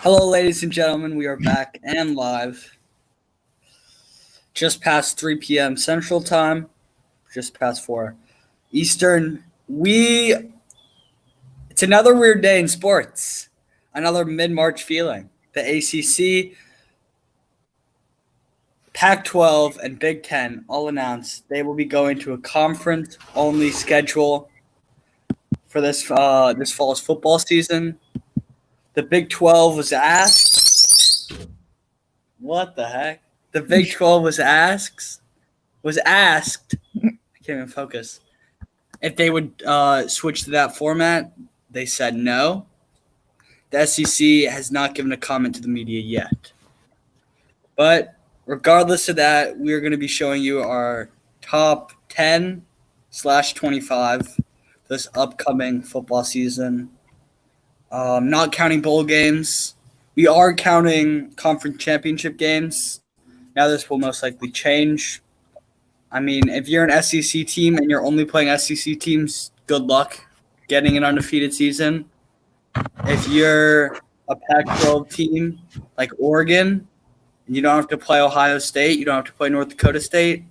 Hello, ladies and gentlemen. We are back and live. Just past 3 p.m. Central Time, just past 4 Eastern. It's another weird day in sports. Another mid-March feeling. The ACC, Pac-12, and Big Ten all announced they will be going to a conference-only schedule for this fall's football season. The Big 12 was asked. What the heck? The Big 12 was asked. I can't even focus. If they would switch to that format, they said no. The SEC has not given a comment to the media yet. But regardless of that, we're going to be showing you our top 10/25 this upcoming football season. Not counting bowl games. We are counting conference championship games. Now this will most likely change. I mean, if you're an SEC team and you're only playing SEC teams, good luck getting an undefeated season. If you're a Pac-12 team like Oregon, and you don't have to play Ohio State, you don't have to play North Dakota State,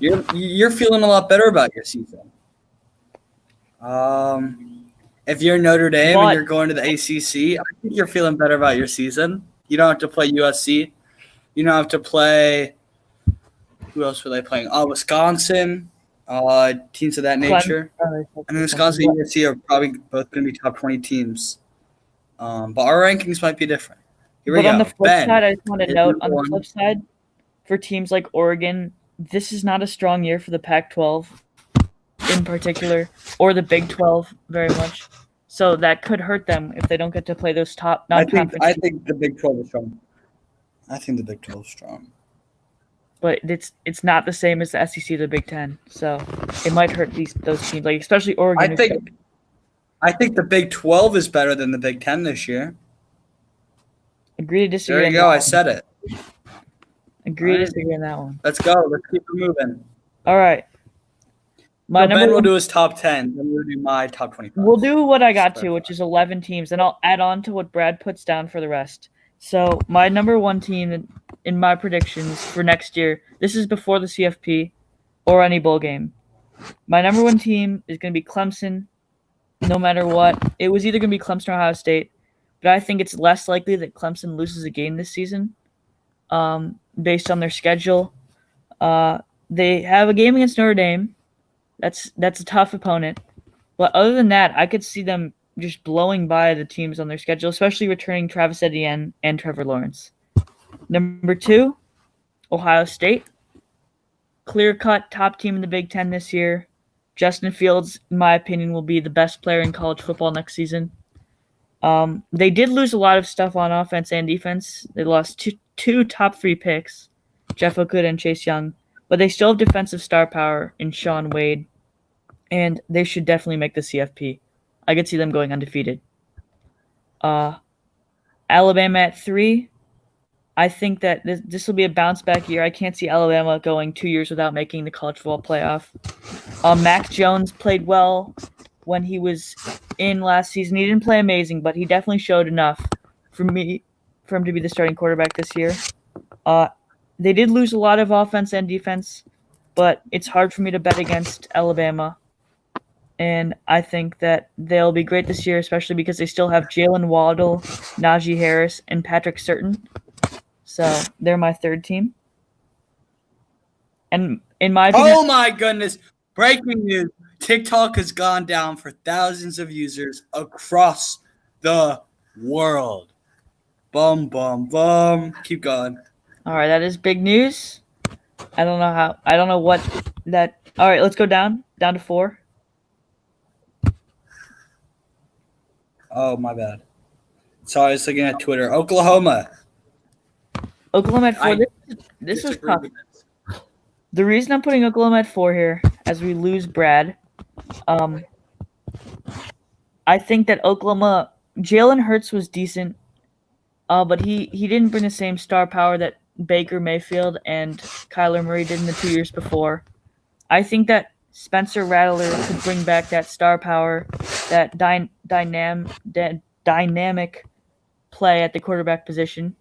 you're feeling a lot better about your season. If you're Notre Dame and you're going to the ACC, I think you're feeling better about your season. You don't have to play USC. You don't have to play – who else were they playing? Wisconsin, teams of that nature. I mean, Wisconsin and USC are probably both going to be top 20 teams. But our rankings might be different. Here we go. On the flip side, I just want to note, on the flip side, for teams like Oregon, this is not a strong year for the Pac-12 in particular, or the Big 12 very much. So that could hurt them if they don't get to play those top non-conference. I think the Big 12 is strong. I think the Big 12 is strong. But it's not the same as the SEC or the Big Ten. So it might hurt those teams, like especially Oregon. I think the Big 12 is better than the Big 10 this year. Agree to disagree. There you go. I said it. Agree to disagree on that one. Let's go. Let's keep it moving. All right. Ben will do his top 10. Then we'll do my top 25. We'll do what I got to, which is 11 teams, and I'll add on to what Brad puts down for the rest. So my number one team in my predictions for next year, this is before the CFP or any bowl game. My number one team is going to be Clemson, no matter what. It was either going to be Clemson or Ohio State, but I think it's less likely that Clemson loses a game this season based on their schedule. They have a game against Notre Dame. That's a tough opponent. But other than that, I could see them just blowing by the teams on their schedule, especially returning Travis Etienne and Trevor Lawrence. Number 2, Ohio State. Clear-cut top team in the Big Ten this year. Justin Fields, in my opinion, will be the best player in college football next season. They did lose a lot of stuff on offense and defense. They lost two top 3 picks, Jeff Okudah and Chase Young. But they still have defensive star power in Sean Wade, and they should definitely make the CFP. I could see them going undefeated. Alabama at 3. I think that this will be a bounce-back year. I can't see Alabama going 2 years without making the college football playoff. Mac Jones played well when he was in last season. He didn't play amazing, but he definitely showed enough for him to be the starting quarterback this year. They did lose a lot of offense and defense, but it's hard for me to bet against Alabama. And I think that they'll be great this year, especially because they still have Jalen Waddle, Najee Harris, and Patrick Surtain. So they're my third team. And in my opinion, oh my goodness! Breaking news: TikTok has gone down for thousands of users across the world. Bum bum bum. Keep going. All right, that is big news. I don't know what that. All right, let's go down to 4. Oh, my bad. Sorry, I was looking at Twitter. Oklahoma at 4. This was tough. The reason I'm putting Oklahoma at 4 here, as we lose Brad, I think that Oklahoma, Jalen Hurts was decent, but he didn't bring the same star power that Baker Mayfield and Kyler Murray did in the 2 years before. I think that Spencer Rattler could bring back that star power, that dynamic play at the quarterback position.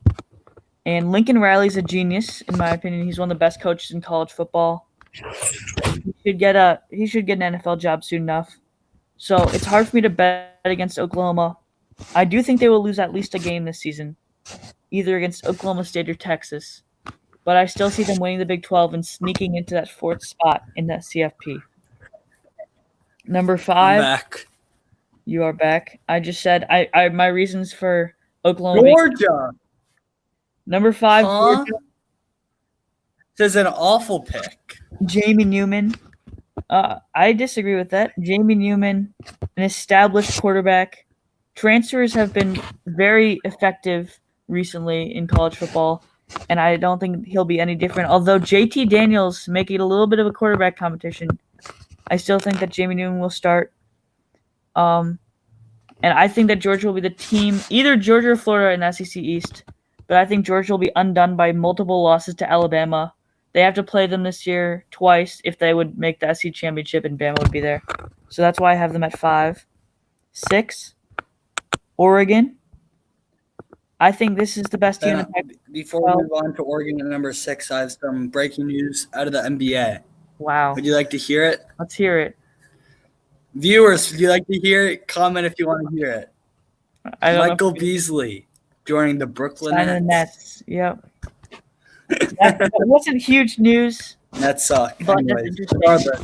And Lincoln Riley's a genius, in my opinion. He's one of the best coaches in college football. He should get an NFL job soon enough. So it's hard for me to bet against Oklahoma. I do think they will lose at least a game this season, either against Oklahoma State or Texas. But I still see them winning the Big 12 and sneaking into that 4th spot in that CFP. Number I'm 5. back. You are back. I just said I my reasons for Oklahoma. Georgia. Number 5, Huh? Georgia, This is an awful pick. Jamie Newman. I disagree with that. Jamie Newman, an established quarterback. Transfers have been very effective recently in college football, and I don't think he'll be any different. Although JT Daniels making it a little bit of a quarterback competition, I still think that Jamie Newman will start. And I think that Georgia will be the team, either Georgia or Florida in the SEC East. But I think Georgia will be undone by multiple losses to Alabama. They have to play them this year twice if they would make the SEC championship, and Bama would be there. So that's why I have them at 5. 6, Oregon. I think this is the best team in the Pac. Before we move on to Oregon at number 6, I have some breaking news out of the NBA. Wow. Would you like to hear it? Let's hear it. Viewers, would you like to hear it? Comment if you want to hear it. I don't Michael know. Beasley joining the Brooklyn Sign the Nets. Nets. Yep. That wasn't huge news. Nets suck. But Anyways, that's regardless,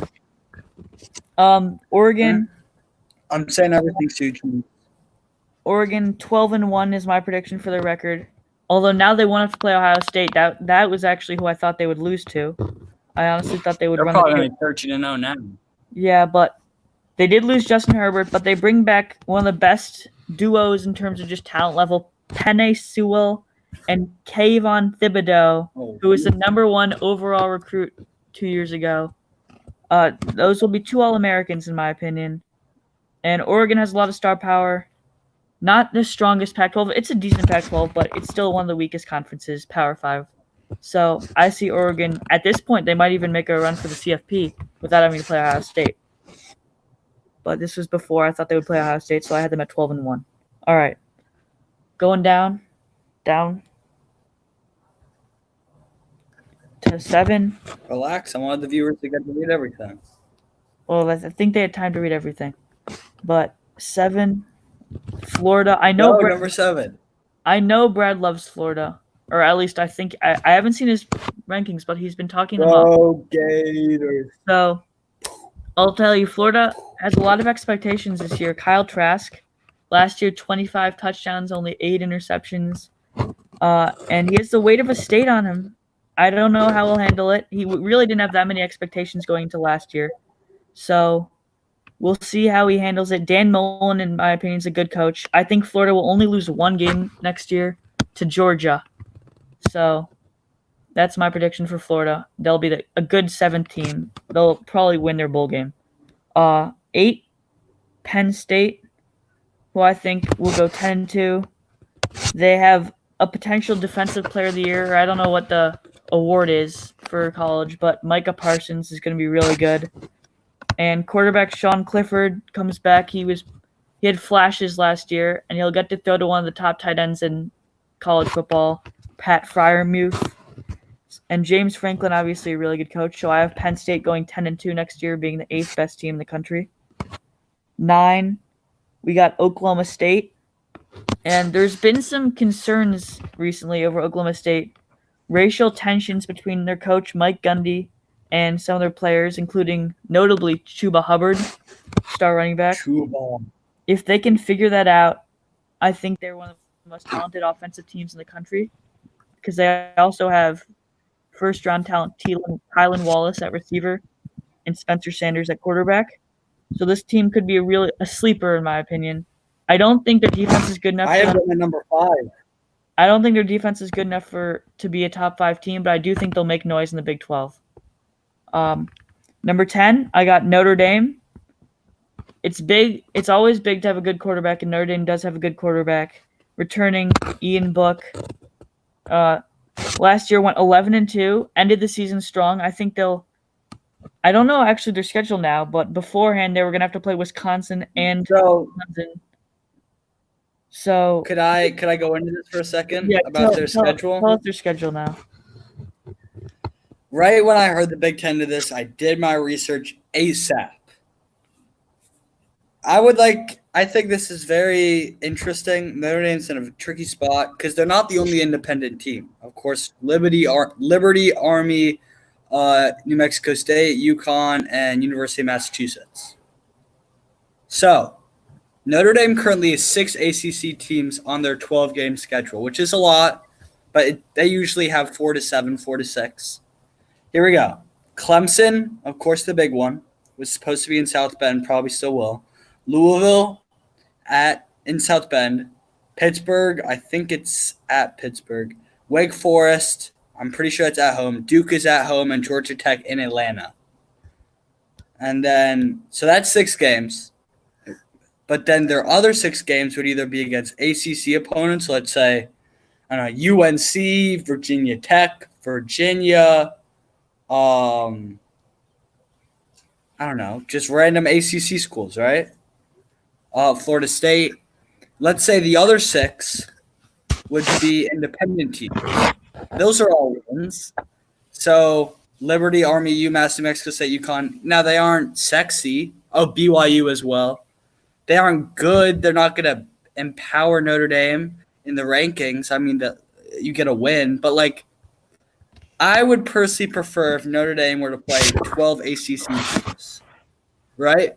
Oregon. I'm saying everything's huge news. Oregon 12-1 is my prediction for their record. Although now they won't have to play Ohio State. That was actually who I thought they would lose to. I honestly thought they would They're run probably the only 13-0 now. Yeah, but they did lose Justin Herbert, but they bring back one of the best duos in terms of just talent level, Penei Sewell and Kayvon Thibodeau, who was the number 1 overall recruit 2 years ago. Those will be 2 All-Americans in my opinion. And Oregon has a lot of star power. Not the strongest Pac-12. It's a decent Pac-12, but it's still one of the weakest conferences, Power 5. So I see Oregon, at this point, they might even make a run for the CFP without having to play Ohio State. But this was before I thought they would play Ohio State, so I had them at 12-1. All right. Going down to 7. Relax. I wanted the viewers to get to read everything. Well, I think they had time to read everything. But 7, Florida. I know number 7. I know Brad loves Florida, or at least I think I haven't seen his rankings, but he's been talking them up. Go Gators. So I'll tell you, Florida has a lot of expectations this year. Kyle Trask, last year 25 touchdowns, only 8 interceptions, and he has the weight of a state on him. I don't know how he'll handle it. He really didn't have that many expectations going into last year, so we'll see how he handles it. Dan Mullen, in my opinion, is a good coach. I think Florida will only lose 1 game next year to Georgia. So that's my prediction for Florida. They'll be a good 7th team. They'll probably win their bowl game. 8, Penn State, who I think will go 10-2. They have a potential Defensive Player of the Year. I don't know what the award is for college, but Micah Parsons is going to be really good. And quarterback Sean Clifford comes back. He had flashes last year, and he'll get to throw to one of the top tight ends in college football, Pat Freiermuth. And James Franklin, obviously a really good coach. So I have Penn State going 10-2 next year, being the 8th best team in the country. 9, we got Oklahoma State. And there's been some concerns recently over Oklahoma State. Racial tensions between their coach, Mike Gundy, and some of their players, including notably Chuba Hubbard, star running back. Chuba. If they can figure that out, I think they're one of the most talented offensive teams in the country, because they also have first-round talent Tylan Wallace at receiver and Spencer Sanders at quarterback. So this team could be a sleeper, in my opinion. I don't think their defense is good enough. I have them at number 5. I don't think their defense is good enough to be a top 5 team, but I do think they'll make noise in the Big 12. Number 10, I got Notre Dame. It's big. It's always big to have a good quarterback, and Notre Dame does have a good quarterback. Returning Ian Book. Last year went 11-2, ended the season strong. I think I don't know actually their schedule now, but beforehand they were going to have to play Wisconsin and Wisconsin. So Could I go into this for a second yeah, about their schedule? tell us their schedule now. Right when I heard the Big Ten do this, I did my research ASAP. I think this is very interesting. Notre Dame's in a tricky spot because they're not the only independent team. Of course, Liberty Army, New Mexico State, UConn, and University of Massachusetts. So, Notre Dame currently has 6 ACC teams on their 12-game schedule, which is a lot, but they usually have 4 to 7, 4 to 6. Here we go. Clemson, of course, the big one, was supposed to be in South Bend, probably still will. Louisville in South Bend. Pittsburgh, I think it's at Pittsburgh. Wake Forest, I'm pretty sure it's at home. Duke is at home, and Georgia Tech in Atlanta. And then, so that's 6 games. But then their other 6 games would either be against ACC opponents, let's say, I don't know, UNC, Virginia Tech, Virginia, I don't know, just random ACC schools, right? Florida State. Let's say the other 6 would be independent teams. Those are all wins. So Liberty, Army, UMass, New Mexico State, UConn. Now they aren't sexy. Oh, BYU as well. They aren't good. They're not going to empower Notre Dame in the rankings. I mean, you get a win, but like, I would personally prefer if Notre Dame were to play 12 ACC teams, right?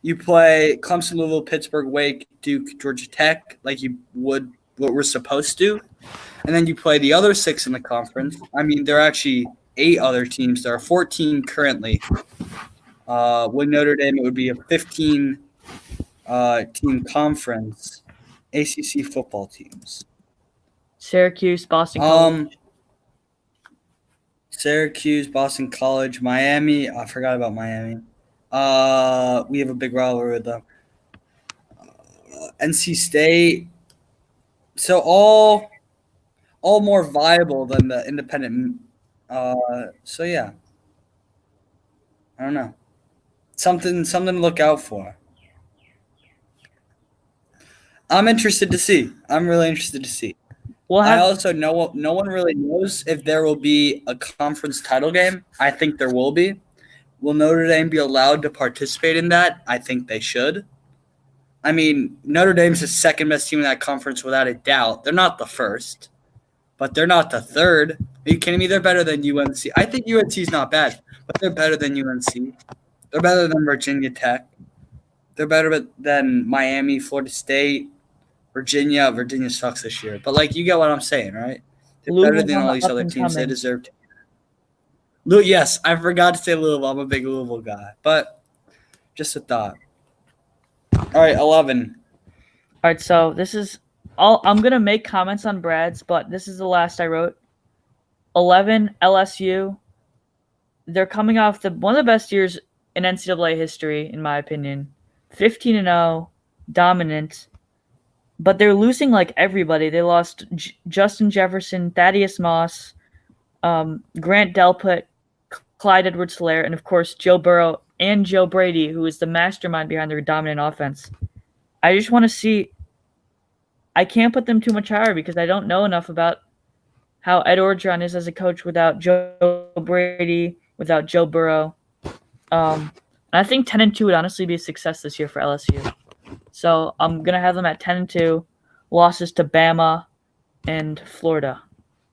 You play Clemson, Louisville, Pittsburgh, Wake, Duke, Georgia Tech, like you would what we're supposed to. And then you play the other 6 in the conference. I mean, there are actually 8 other teams. There are 14 currently. With Notre Dame, it would be a 15 team conference, ACC football teams. Syracuse, Boston College. Syracuse, Boston College, Miami. I forgot about Miami. We have a big rivalry with them. NC State. So all more viable than the independent. So yeah, I don't know. Something to look out for. I'm interested to see. I'm really interested to see. I also know no one really knows if there will be a conference title game. I think there will be. Will Notre Dame be allowed to participate in that? I think they should. I mean, Notre Dame's the second best team in that conference without a doubt. They're not the first, but they're not the third. Are you kidding me? They're better than UNC. I think UNC's not bad, but they're better than UNC. They're better than Virginia Tech. They're better than Miami, Florida State, Virginia. Virginia sucks this year. But, like, you get what I'm saying, right? They're better than all these other teams. They deserve to. Yes, I forgot to say Louisville. I'm a big Louisville guy. But just a thought. All right, 11. All right, so this is all. I'm going to make comments on Brad's, but this is the last I wrote. 11, LSU. They're coming off one of the best years in NCAA history, in my opinion. 15-0, dominant. But they're losing like everybody. They lost Justin Jefferson, Thaddeus Moss, Grant Delpit, Clyde Edwards-Helaire, and of course Joe Burrow and Joe Brady, who is the mastermind behind their dominant offense. I just want to see. I can't put them too much higher because I don't know enough about how Ed Orgeron is as a coach without Joe Brady, without Joe Burrow. And I think 10-2 would honestly be a success this year for LSU. So I'm gonna have them at 10-2, losses to Bama and Florida.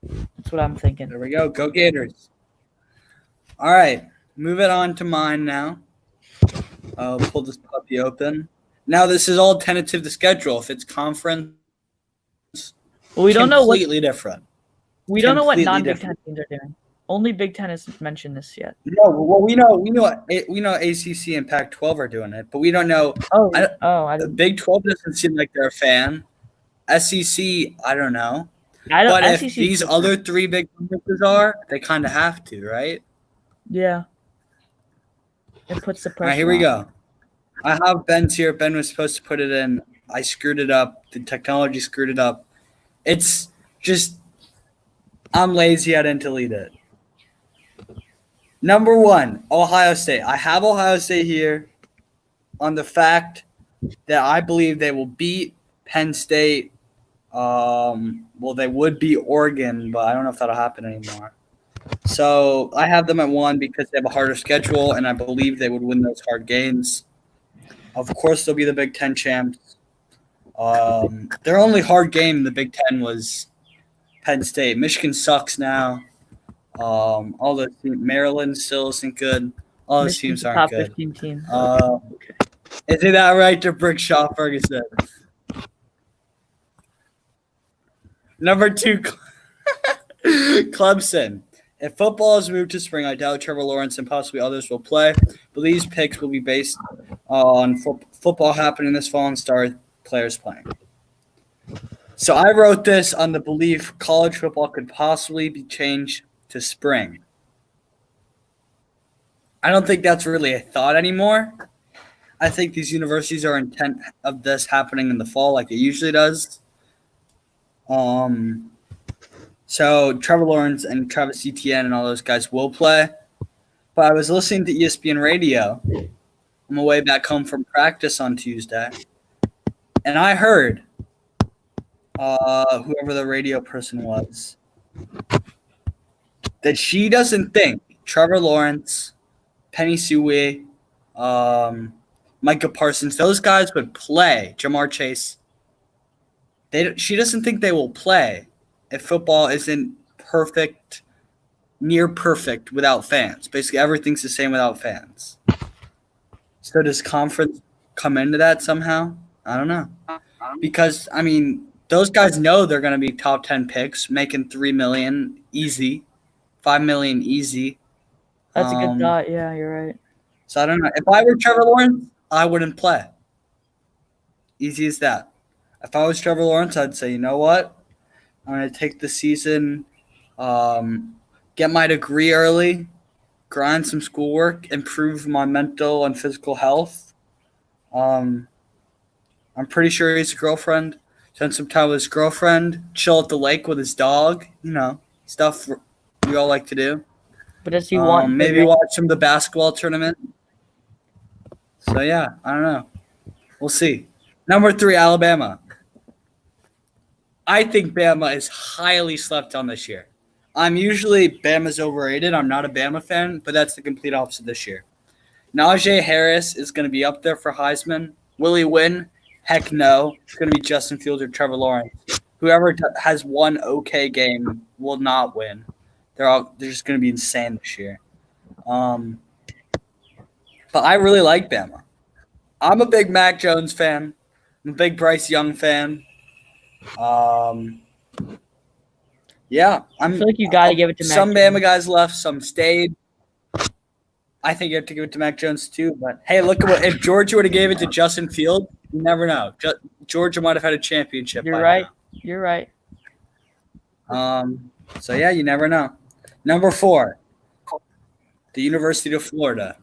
That's what I'm thinking. There we go. Go Gators. All right, move it on to mine now. I'll pull this puppy open. Now this is all tentative to schedule. If it's conference, well, we don't know what completely different. We don't know what non-Big Ten teams are doing. Only Big Ten hasn't mentioned this yet. No, well, we know ACC and Pac-12 are doing it, but we don't know. The Big 12 doesn't seem like they're a fan. SEC, I don't know. But if these other 3 big conferences are, they kind of have to, right? Yeah. It puts the pressure. All right, here we go. I have Ben's here. Ben was supposed to put it in. I screwed it up. The technology screwed it up. It's just I'm lazy. I didn't delete it. Number 1, Ohio State. I have Ohio State here on the fact that I believe they will beat Penn State. Well, they would be Oregon, but I don't know if that'll happen anymore. So I have them at 1 because they have a harder schedule, and I believe they would win those hard games. Of course, they'll be the Big Ten champs. Their only hard game in the Big Ten was Penn State. Michigan sucks now. All the Maryland still isn't good. All those Michigan's teams a aren't top good. 15 team. Okay. Isn't that right to Brickshaw Ferguson? Number 2, Clemson. If football is moved to spring, I doubt Trevor Lawrence and possibly others will play, but these picks will be based on football happening this fall and star players playing. So I wrote this on the belief college football could possibly be changed to spring. I don't think that's really a thought anymore. I think these universities are intent of this happening in the fall like it usually does. So Trevor Lawrence and Travis Etienne and all those guys will play. But I was listening to ESPN radio on my way back home from practice on Tuesday, and I heard whoever the radio person was that she doesn't think Trevor Lawrence, Penny Sewell, Micah Parsons, those guys would play. Jamar Chase. She doesn't think they will play if football isn't perfect, near perfect without fans. Basically, everything's the same without fans. So does conference come into that somehow? I don't know. Because, I mean, those guys know they're going to be top 10 picks, making $3 million easy, $5 million easy. That's a good thought. Yeah, you're right. So I don't know. If I were Trevor Lawrence, I wouldn't play. Easy as that. If I was Trevor Lawrence, I'd say, you know what? I'm going to take the season, get my degree early, grind some schoolwork, improve my mental and physical health. I'm pretty sure he's a girlfriend. Spend some time with his girlfriend, chill at the lake with his dog, stuff we all like to do. But does he want maybe watch some of the basketball tournament? So, yeah, I don't know. We'll see. Number 3, Alabama. I think Bama is highly slept on this year. I'm usually Bama's overrated. I'm not a Bama fan, but that's the complete opposite this year. Najee Harris is going to be up there for Heisman. Will he win? Heck no. It's going to be Justin Fields or Trevor Lawrence. Whoever has one okay game will not win. They're just going to be insane this year. But I really like Bama. I'm a big Mac Jones fan. I'm a big Bryce Young fan. Yeah, I feel like you got to give it to Mac some Jones. Bama guys left, some stayed. I think you have to give it to Mac Jones too. But hey, look at if Georgia would have gave it to Justin Fields, you never know. Georgia might have had a championship. You're right. You're right. So yeah, you never know. Number 4, the University of Florida.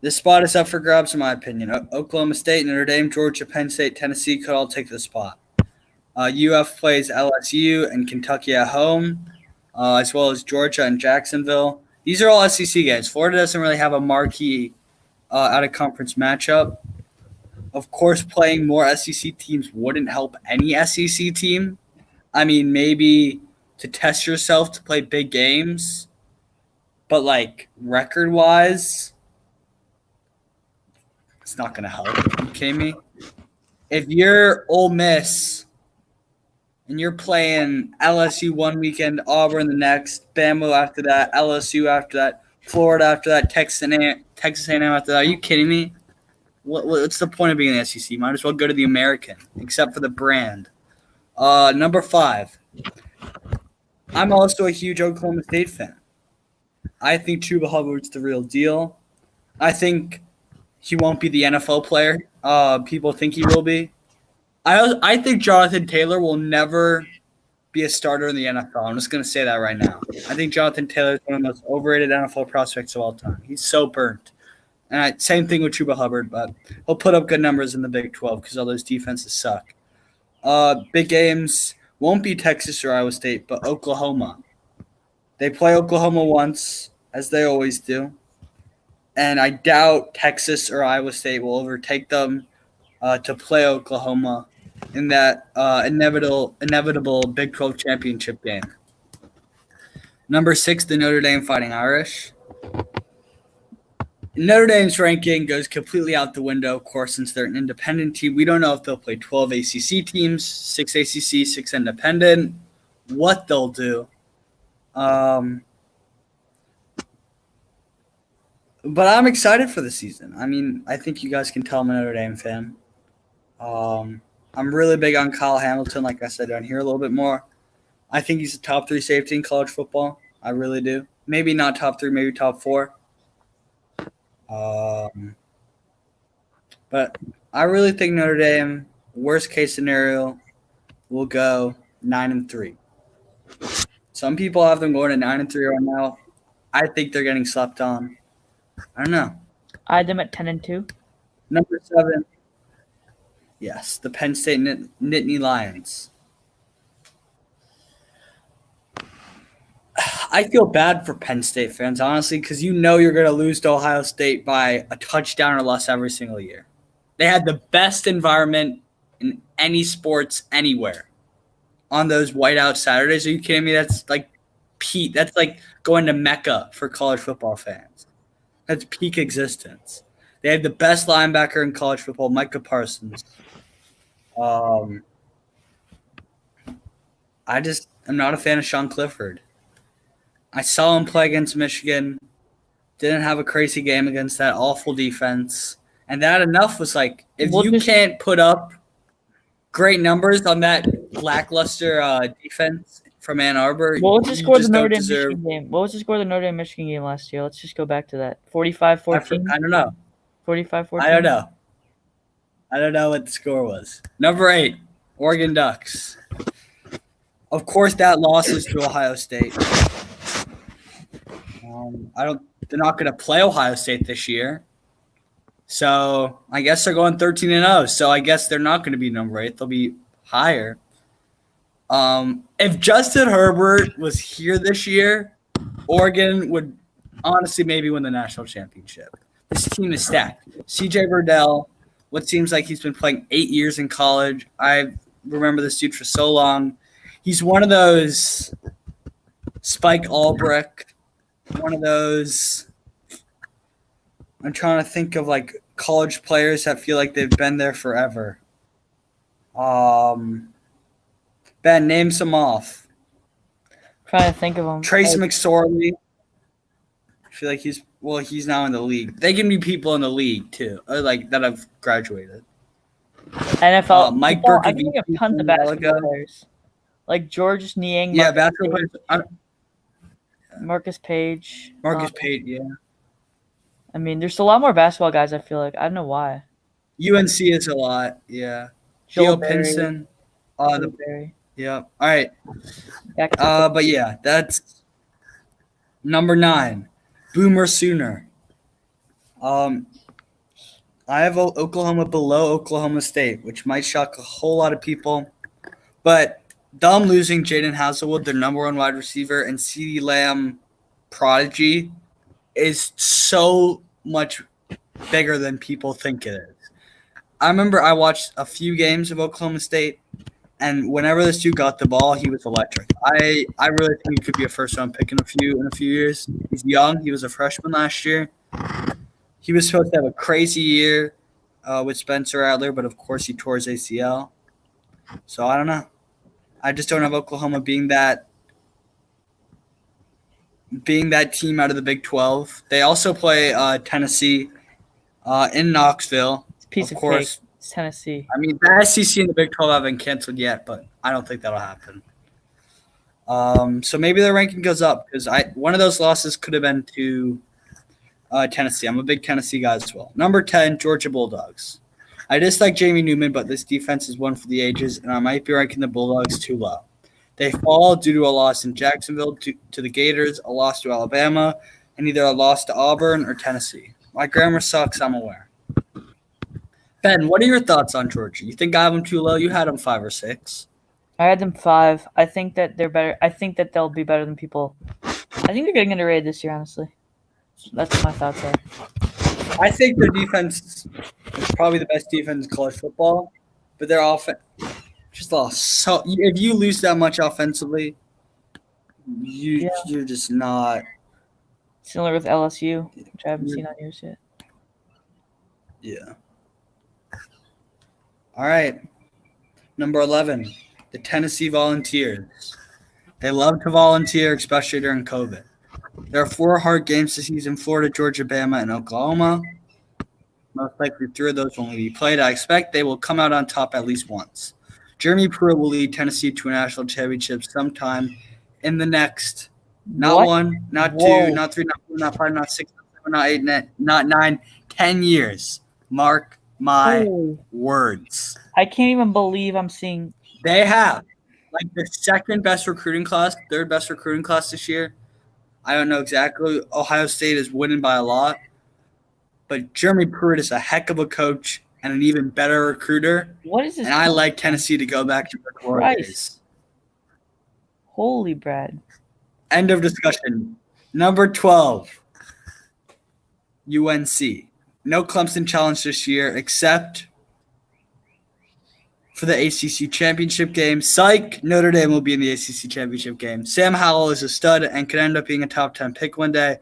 This spot is up for grabs, in my opinion. Oklahoma State, Notre Dame, Georgia, Penn State, Tennessee could all take the spot. UF plays LSU and Kentucky at home, as well as Georgia and Jacksonville. These are all SEC games. Florida doesn't really have a marquee out-of-conference matchup. Of course, playing more SEC teams wouldn't help any SEC team. I mean, maybe to test yourself to play big games, but like record-wise, it's not going to help. Are you kidding me? If you're Ole Miss and you're playing LSU one weekend, Auburn the next, Bama after that, LSU after that, Florida after that, Texas A&M after that, are you kidding me? What's the point of being in the SEC? Might as well go to the American, except for the brand. Number 5. I'm also a huge Oklahoma State fan. I think Chuba Hubbard's the real deal. I think he won't be the NFL player people think he will be. I think Jonathan Taylor will never be a starter in the NFL. I'm just going to say that right now. I think Jonathan Taylor is one of the most overrated NFL prospects of all time. He's so burnt. And same thing with Chuba Hubbard, but he'll put up good numbers in the Big 12 because all those defenses suck. Big games won't be Texas or Iowa State, but Oklahoma. They play Oklahoma once, as they always do. And I doubt Texas or Iowa State will overtake them to play Oklahoma. in that inevitable Big 12 championship game. Number 6, the Notre Dame Fighting Irish. Notre Dame's ranking goes completely out the window, of course, since they're an independent team. We don't know if they'll play 12 ACC teams, 6 ACC, 6 independent, what they'll do. But I'm excited for the season. I mean, I think you guys can tell I'm a Notre Dame fan. I'm really big on Kyle Hamilton, like I said down here a little bit more. I think he's a top 3 safety in college football. I really do. Maybe not top 3, maybe top 4. But I really think Notre Dame, worst case scenario, will go 9-3. Some people have them going to 9-3 right now. I think they're getting slept on. I don't know. I had them at 10-2. Number 7. Yes, the Penn State Nittany Lions. I feel bad for Penn State fans, honestly, because you know you're going to lose to Ohio State by a touchdown or less every single year. They had the best environment in any sports anywhere on those whiteout Saturdays. Are you kidding me? That's like peak. That's like going to Mecca for college football fans. That's peak existence. They have the best linebacker in college football, Micah Parsons. I'm not a fan of Sean Clifford. I saw him play against Michigan. Didn't have a crazy game against that awful defense. And that enough was like, if you can't put up great numbers on that lackluster defense from Ann Arbor, what was the score of the Notre Dame Michigan game? What was the score of the Notre Dame Michigan game last year? Let's just go back to that. 45-14? I don't know. 45-14? I don't know. I don't know what the score was. Number 8, Oregon Ducks. Of course, that loss is to Ohio State. They're not going to play Ohio State this year. So I guess they're going 13-0. So I guess they're not going to be number 8. They'll be higher. If Justin Herbert was here this year, Oregon would honestly maybe win the national championship. This team is stacked. CJ Verdell, what seems like he's been playing 8 years in college. I remember this dude for so long. He's one of those Spike Albrecht, one of those – I'm trying to think of, like, college players that feel like they've been there forever. Ben, name some off. Trying to think of them. Trace McSorley. I feel like he's now in the league. They can be people in the league, too, like that have graduated. NFL. Mike Burke. I Burke. think of tons of basketball players. Like George Niang. Yeah, basketball players. Marcus Page. Page, yeah. I mean, there's a lot more basketball guys, I feel like. I don't know why. UNC is a lot, yeah. Joe Pinson. Yeah. All right. But yeah, that's number 9. Boomer Sooner. I have Oklahoma below Oklahoma State, which might shock a whole lot of people. But them losing Jaden Haselwood, their number 1 wide receiver, and CeeDee Lamb prodigy is so much bigger than people think it is. I remember I watched a few games of Oklahoma State, and whenever this dude got the ball, he was electric. I really think he could be a first-round pick in a few years. He's young. He was a freshman last year. He was supposed to have a crazy year with Spencer Rattler, but of course he tore his ACL. So I don't know. I just don't have Oklahoma being that team out of the Big 12. They also play Tennessee in Knoxville. It's a piece of course. Cake. It's Tennessee. I mean, the SEC and the Big 12 haven't canceled yet, but I don't think that'll happen. So maybe their ranking goes up because one of those losses could have been to Tennessee. I'm a big Tennessee guy as well. Number 10, Georgia Bulldogs. I dislike Jamie Newman, but this defense is one for the ages, and I might be ranking the Bulldogs too low. They fall due to a loss in Jacksonville to the Gators, a loss to Alabama, and either a loss to Auburn or Tennessee. My grammar sucks, I'm aware. Ben, what are your thoughts on Georgia? You think I have them too low? You had them 5 or 6. I had them 5. I think that they're better. I think that they'll be better than people. I think they're getting underrated this year, honestly. That's what my thoughts are. I think their defense is probably the best defense in college football. but their offense just lost. So if you lose that much offensively, you're just not. Similar with LSU, which I haven't seen on yours yet. Yeah. All right. Number 11, the Tennessee Volunteers. They love to volunteer, especially during COVID. There are 4 hard games this season: Florida, Georgia, Bama, and Oklahoma. Most likely 3 of those will only be played. I expect they will come out on top at least once. Jeremy Pruitt will lead Tennessee to a national championship sometime in the next, not What? 1, not Whoa. 2, not 3, not 4, not 5, not 6, not 7, not 8, not 9, 10 years. Mark my words. I can't even believe I'm seeing. They have like the second best recruiting class, third best recruiting class this year. I don't know exactly. Ohio State is winning by a lot. But Jeremy Pruitt is a heck of a coach and an even better recruiter. What is this? And I like Tennessee to go back to their glory days. Holy Brad. End of discussion. Number 12, UNC. No Clemson challenge this year except for the ACC championship game. Psych, Notre Dame will be in the ACC championship game. Sam Howell is a stud and could end up being a top 10 pick one day.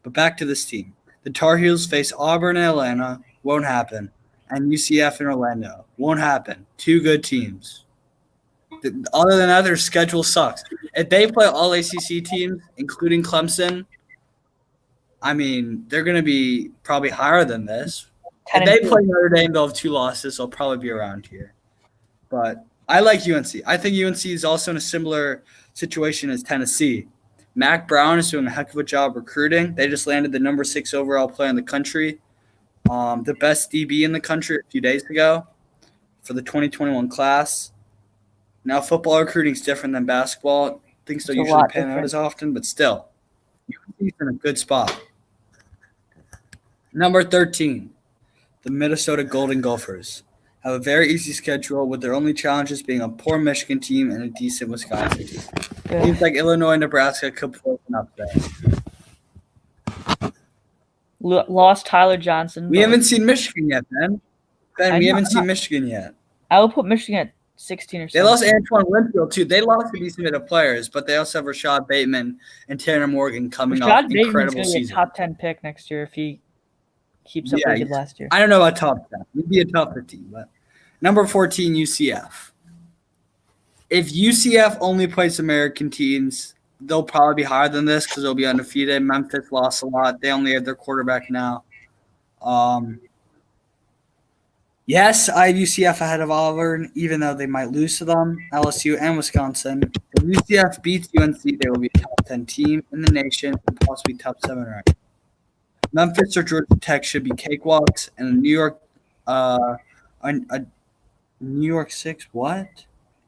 But back to this team. The Tar Heels face Auburn and Atlanta. Won't happen. And UCF and Orlando. Won't happen. 2 good teams. Other than that, their schedule sucks. If they play all ACC teams, including Clemson, I mean, they're going to be probably higher than this. If they play Notre Dame, they'll have 2 losses. They'll probably be around here. But I like UNC. I think UNC is also in a similar situation as Tennessee. Mac Brown is doing a heck of a job recruiting. They just landed the number 6 overall player in the country, the best DB in the country a few days ago for the 2021 class. Now, football recruiting is different than basketball. Things don't usually pan out as often, but still, UNC's in a good spot. Number 13, the Minnesota Golden Gophers have a very easy schedule with their only challenges being a poor Michigan team and a decent Wisconsin team. Teams like Illinois and Nebraska could pull an upset. Lost Tyler Johnson. We haven't seen Michigan yet, Ben. We haven't seen Michigan yet. I will put Michigan at 16 or 17. They lost Antoine Winfield, too. They lost a decent bit of players, but they also have Rashad Bateman and Tanner Morgan coming off incredible season. Be a top 10 pick next year if he keeps up what he did last year. I don't know about top 10. He'd be a top 15. But number 14, UCF. If UCF only plays American teams, they'll probably be higher than this because they'll be undefeated. Memphis lost a lot. They only have their quarterback now. Yes, I have UCF ahead of Auburn, even though they might lose to them, LSU and Wisconsin. If UCF beats UNC, they will be a top 10 team in the nation and possibly top 7 rank. Memphis or Georgia Tech should be cakewalks, and New York 6, what?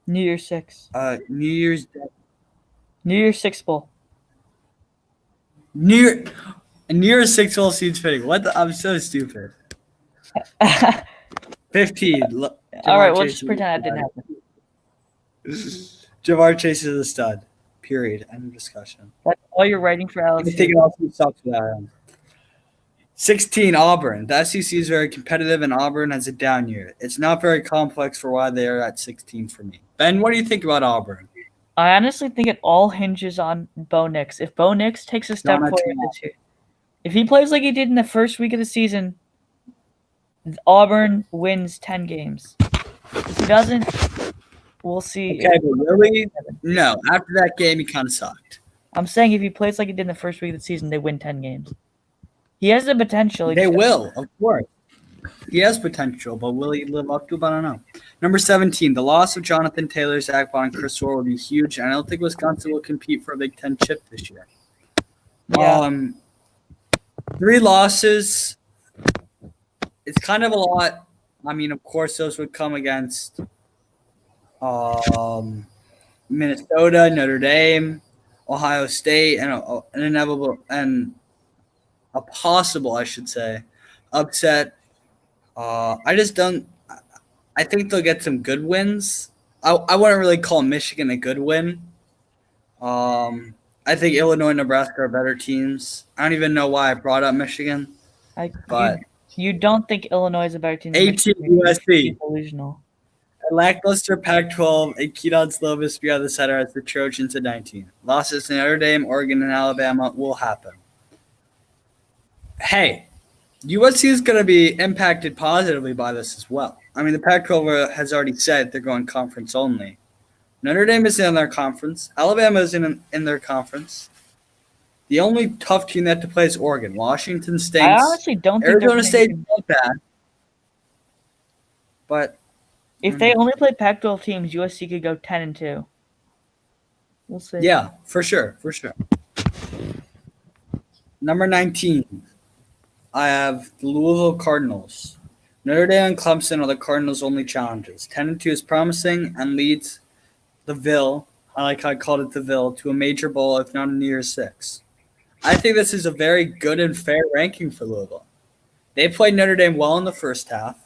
New Year's 6. New Year's New Year's 6 bowl. New Year's 6 bowl seems fitting. I'm so stupid. 15. All right, we'll just pretend that didn't happen. Jamar Chase is a stud. Period. End of discussion. That's all you're writing for LSU. I think it also sucks for that. 16, Auburn. The SEC is very competitive, and Auburn has a down year. It's not very complex for why they are at 16 for me. Ben, what do you think about Auburn? I honestly think it all hinges on Bo Nix. If Bo Nix takes a step forward this year, if he plays like he did in the first week of the season, Auburn wins 10 games. If he doesn't, we'll see. Okay, but really? No. After that game, he kind of sucked. I'm saying if he plays like he did in the first week of the season, they win 10 games. He has the potential. They will, of course. He has potential, but will he live up to it? I don't know. Number 17, the loss of Jonathan Taylor, Zach Bond, and Chris Orr will be huge, and I don't think Wisconsin will compete for a Big Ten chip this year. Yeah. 3 losses. It's kind of a lot. I mean, of course, those would come against Minnesota, Notre Dame, Ohio State, and an inevitable and a possible, I should say, upset. I just don't. I think they'll get some good wins. I wouldn't really call Michigan a good win. I think Illinois and Nebraska are better teams. I don't even know why I brought up Michigan. You don't think Illinois is a better team than 18 USC. Delusional. lackluster Pac-12 and Keaton Slovis beyond the center as the Trojans at 19. Losses to Notre Dame, Oregon, and Alabama will happen. Hey, USC is going to be impacted positively by this as well. I mean, the Pac-12 has already said they're going conference only. Notre Dame is in their conference. Alabama is in their conference. The only tough team they have to play is Oregon. Washington State. I honestly don't think Arizona State is not bad. But if they only played Pac-12 teams, USC could go 10-2. We'll see. Yeah, for sure. Number 19, I have the Louisville Cardinals. Notre Dame and Clemson are the Cardinals' only challenges. 10-2 is promising and leads the Ville, I like how I called it the Ville, to a major bowl, if not a New Year's Six. I think this is a very good and fair ranking for Louisville. They played Notre Dame well in the first half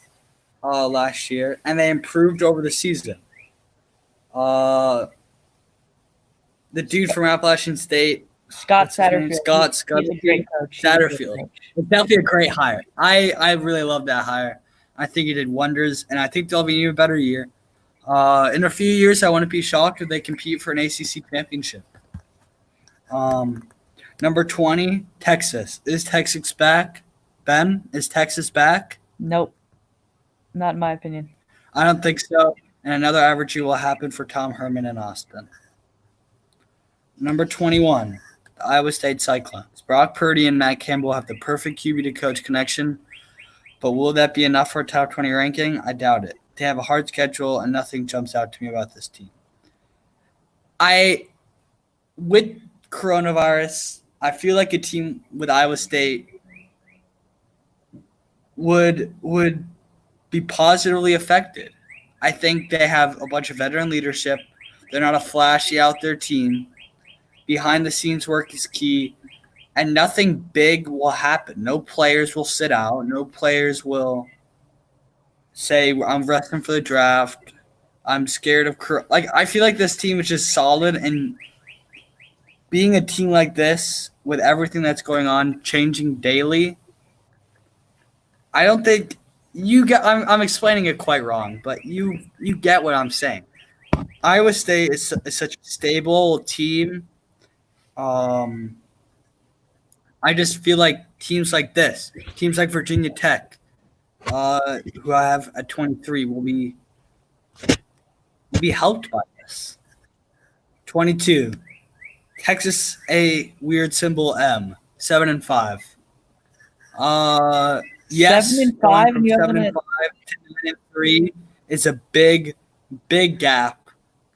last year, and they improved over the season. The dude from Appalachian State, Scott Satterfield. Scott He's a great coach. Satterfield. It's definitely a great hire. I really love that hire. I think he did wonders, and I think they'll be an even better year. In a few years, I wouldn't be shocked if they compete for an ACC championship. Number 20, Texas. Is Texas back? Ben, is Texas back? Nope. Not in my opinion. I don't think so. And another average year will happen for Tom Herman in Austin. Number 21, the Iowa State Cyclones. Brock Purdy and Matt Campbell have the perfect QB to coach connection, but will that be enough for a top 20 ranking? I doubt it. They have a hard schedule, and nothing jumps out to me about this team. With coronavirus, I feel like a team with Iowa State would be positively affected. I think they have a bunch of veteran leadership. They're not a flashy out there team. Behind the scenes work is key, and nothing big will happen. No players will sit out. No players will say, I'm resting for the draft. I'm scared of – I feel like this team is just solid, and being a team like this with everything that's going on, changing daily, I don't think you get – I'm explaining it quite wrong, but you get what I'm saying. Iowa State is such a stable team. I just feel like teams like this, teams like Virginia Tech, who I have at 23, will be helped by this. 22, Texas, a weird symbol M, 7-5. Yes, 7-5, from 7-5 to 9-3 is a big gap,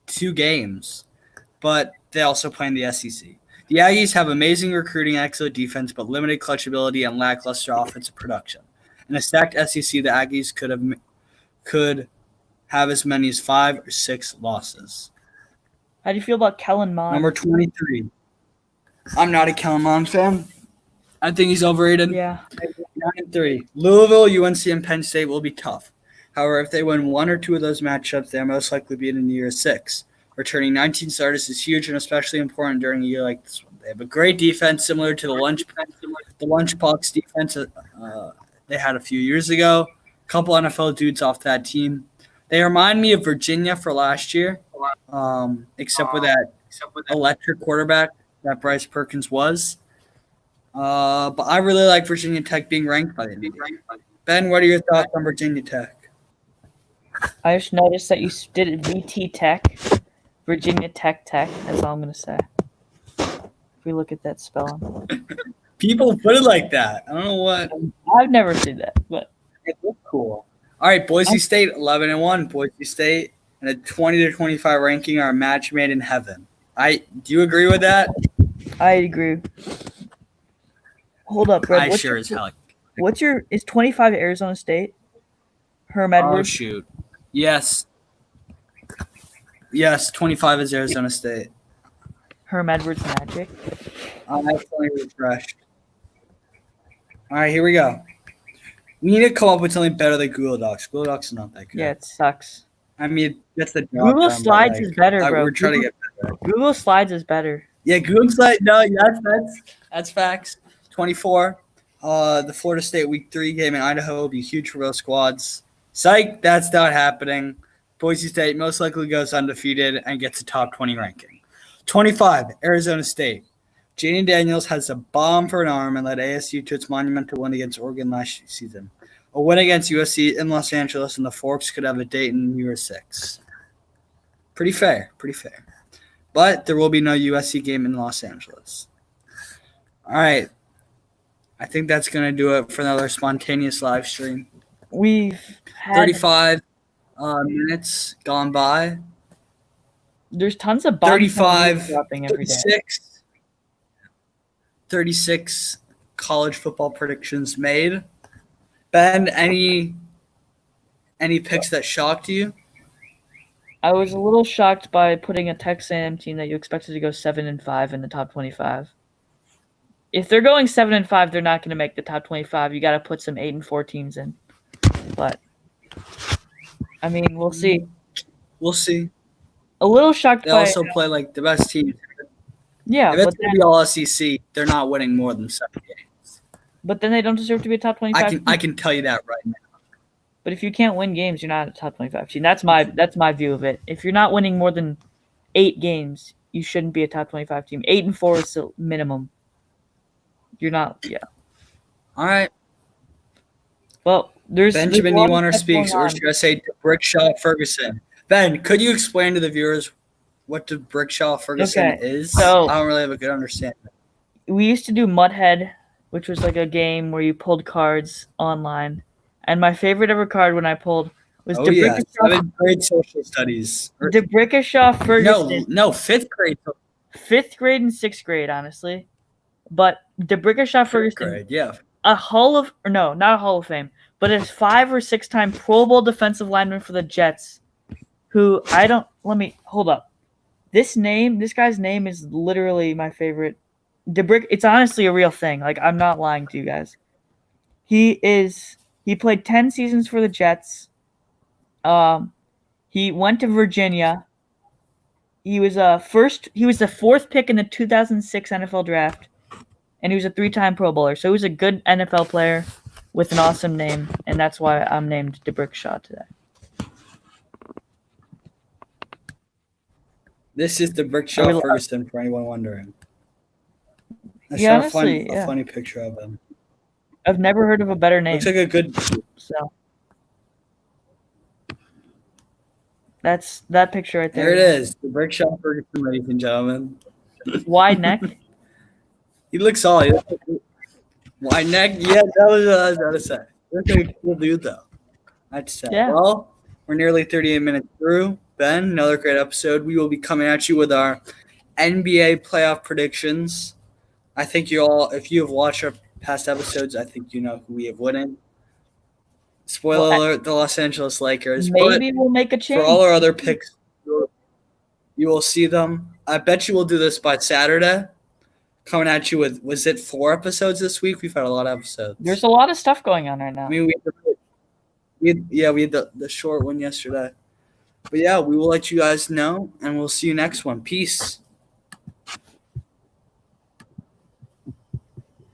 2 games, but they also play in the SEC. The Aggies have amazing recruiting, excellent defense, but limited clutch ability and lackluster offensive production. In a stacked SEC, the Aggies could have as many as 5 or 6 losses. How do you feel about Kellen Mond? Number 23. I'm not a Kellen Mond fan. I think he's overrated. Yeah. 9-3. Louisville, UNC, and Penn State will be tough. However, if they win 1 or 2 of those matchups, they're most likely to be in a New Year's Six. Returning 19 starters is huge and especially important during a year like this one. They have a great defense similar to the Lunchbox defense they had a few years ago. A couple NFL dudes off that team. They remind me of Virginia for last year, except for that electric quarterback that Bryce Perkins was. But I really like Virginia Tech being ranked by the NBA. Ben, what are your thoughts on Virginia Tech? I just noticed that you did it VT Tech. Virginia Tech. That's all I'm going to say. If we look at that spelling. People put it like that. I don't know what. I've never seen that, but it looks cool. All right, Boise State, 11-1. Boise State and a 20-25 ranking are a match made in heaven. Do you agree with that? I agree. Hold up, bro. I sure as hell. Is 25 Arizona State? Herm Edwards? Oh, shoot. Yes, 25 is Arizona State. Herm Edwards Magic. I'm definitely refreshed. All right, here we go. We need to come up with something better than Google Docs. Google Docs is not that good. Yeah, it sucks. I mean, that's the job. Google Slides is better, bro. We're trying to get better. Google Slides is better. Yeah, Google Slides. No, that's facts. 24. The Florida State Week 3 game in Idaho will be huge for both squads. Psych, that's not happening. Boise State most likely goes undefeated and gets a top 20 ranking. 25, Arizona State. Jaden Daniels has a bomb for an arm and led ASU to its monumental win against Oregon last season. A win against USC in Los Angeles, and the Forks could have a date in Year 6. Pretty fair. But there will be no USC game in Los Angeles. All right. I think that's going to do it for another spontaneous live stream. We've had 35 minutes gone by. There's tons of bombs 35, dropping every day. 36 college football predictions made. Ben, any picks that shocked you? I was a little shocked by putting a Texas A&M team that you expected to go 7-5 in the top 25. If they're going 7-5, they're not going to make the top 25. You got to put some 8-4 teams in. But I mean, we'll see. We'll see. A little shocked They by also play like the best teams. yeah, If it's going to be all SEC, they're not winning more than 7 games. but then they don't deserve to be a top 25. I can tell you that right now. But if you can't win games, you're not a top 25 team. That's my view of it. If you're not winning more than 8 games, you shouldn't be a top 25 team. 8-4 is the minimum. You're not. Yeah. All right. Well, there's Benjamin, there's you want to speak, going or on. should I say Brickshaw Ferguson? Ben, could you explain to the viewers what the Brickshaw Ferguson Okay, is? so- I don't really have a good understanding. We used to do Mudhead, which was like a game where you pulled cards online. And my favorite ever card when I pulled was Oh yeah, DeBrickashaw 7th grade social studies. Ferguson. No, 5th grade. 5th grade and 6th grade, honestly. But DeBrickashaw 5th Ferguson, grade, yeah. not a Hall of Fame, but a 5 or 6 time Pro Bowl defensive lineman for the Jets. Who hold up. This guy's name is literally my favorite. It's honestly a real thing. Like, I'm not lying to you guys. He played 10 seasons for the Jets. He went to Virginia. He was the 4th pick in the 2006 NFL draft, and he was a 3-time Pro Bowler. So he was a good NFL player with an awesome name, and that's why I'm named DeBrickashaw today. This is the Brickshaw Ferguson for anyone wondering. I Yeah, saw honestly, a funny picture of him. I've never heard of a better name. Looks like a good. So that's that picture right there. There it is, the Brickshaw Ferguson, ladies and gentlemen. Wide neck. He looks solid. Wide neck, yeah, that was say. Looks like a cool dude though. I'd say. Yeah. Well, we're nearly 38 minutes through. Ben, another great episode. We will be coming at you with our NBA playoff predictions. I think if you have watched our past episodes, I think you know who we have winning. Spoiler alert, the Los Angeles Lakers. Maybe we'll make a change. For all our other picks, you will see them. I bet you we'll do this by Saturday. Coming at you with, was it 4 episodes this week? We've had a lot of episodes. There's a lot of stuff going on right now. I mean, we had the short one yesterday. But yeah, we will let you guys know, and we'll see you next one. Peace.